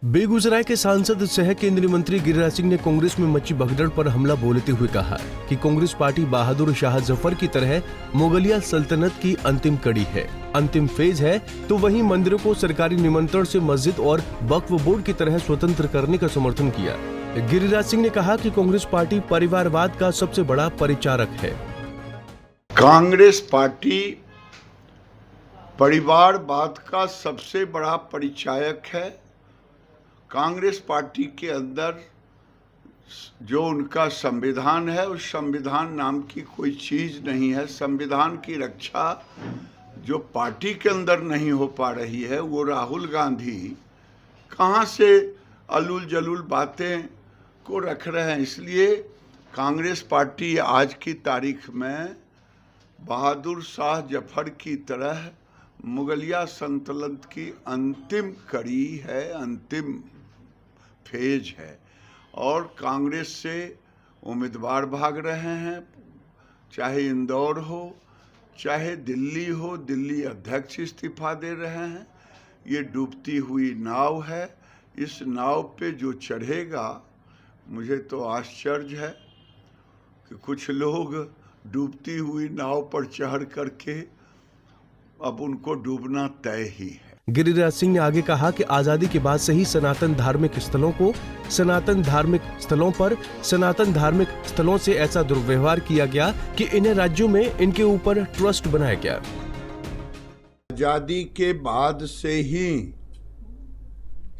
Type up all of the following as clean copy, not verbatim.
बेगूसराय के सांसद सह केंद्रीय मंत्री गिरिराज सिंह ने कांग्रेस में मची भगदड़ पर हमला बोलते हुए कहा कि कांग्रेस पार्टी बहादुर शाह जफर की तरह मुगलिया सल्तनत की अंतिम कड़ी है, अंतिम फेज है। तो वहीं मंदिरों को सरकारी निमंत्रण से मस्जिद और वक्फ बोर्ड की तरह स्वतंत्र करने का समर्थन किया। गिरिराज सिंह ने कहा कि कांग्रेस पार्टी परिवारवाद का सबसे बड़ा परिचारक है। कांग्रेस पार्टी परिवारवाद का सबसे बड़ा परिचायक है। कांग्रेस पार्टी के अंदर जो उनका संविधान है, उस संविधान नाम की कोई चीज़ नहीं है। संविधान की रक्षा जो पार्टी के अंदर नहीं हो पा रही है, वो राहुल गांधी कहाँ से अलूल जलूल बातें को रख रहे हैं। इसलिए कांग्रेस पार्टी आज की तारीख में बहादुर शाह जफर की तरह मुगलिया सल्तनत की अंतिम कड़ी है, अंतिम फेज है। और कांग्रेस से उम्मीदवार भाग रहे हैं, चाहे इंदौर हो चाहे दिल्ली हो। दिल्ली अध्यक्ष इस्तीफा दे रहे हैं। ये डूबती हुई नाव है। इस नाव पे जो चढ़ेगा, मुझे तो आश्चर्य है कि कुछ लोग डूबती हुई नाव पर चढ़ करके अब उनको डूबना तय ही है। गिरिराज सिंह ने आगे कहा कि आजादी के बाद से ही सनातन धार्मिक स्थलों से ऐसा दुर्व्यवहार किया गया कि इन्हें राज्यों में इनके ऊपर ट्रस्ट बनाया गया। आजादी के बाद से ही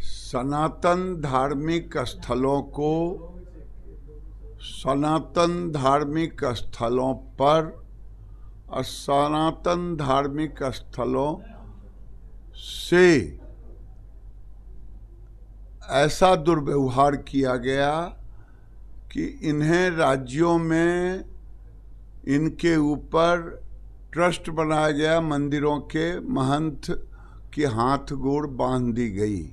सनातन धार्मिक स्थलों पर और सनातन धार्मिक स्थलों से ऐसा दुर्व्यवहार किया गया कि इन्हें राज्यों में इनके ऊपर ट्रस्ट बनाया गया। मंदिरों के महंत के हाथ गोड़ बांध दी गई।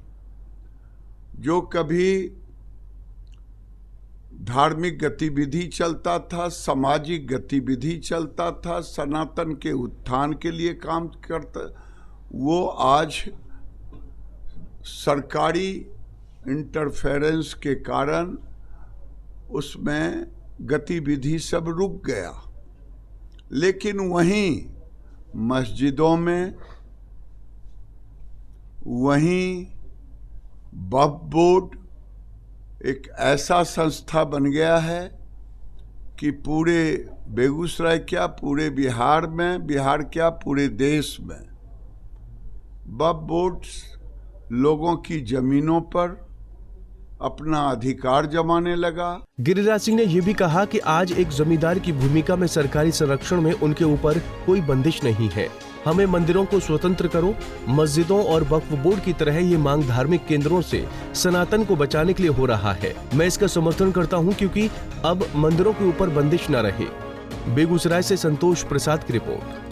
जो कभी धार्मिक गतिविधि चलता था, सामाजिक गतिविधि चलता था, सनातन के उत्थान के लिए काम करता, वो आज सरकारी इंटरफेरेंस के कारण उसमें गतिविधि सब रुक गया। लेकिन वहीं मस्जिदों में, वहीं वक्फ बोर्ड एक ऐसा संस्था बन गया है कि पूरे बेगूसराय क्या, पूरे बिहार में, बिहार क्या, पूरे देश में वक्फ बोर्ड लोगों की जमीनों पर अपना अधिकार जमाने लगा। गिरिराज सिंह ने यह भी कहा कि आज एक जमींदार की भूमिका में सरकारी संरक्षण में उनके ऊपर कोई बंदिश नहीं है। हमें मंदिरों को स्वतंत्र करो। मस्जिदों और वक्फ बोर्ड की तरह ये मांग धार्मिक केंद्रों से सनातन को बचाने के लिए हो रहा है। मैं इसका समर्थन करता हूं क्योंकि अब मंदिरों के ऊपर बंदिश न रहे। बेगूसराय से संतोष प्रसाद की रिपोर्ट।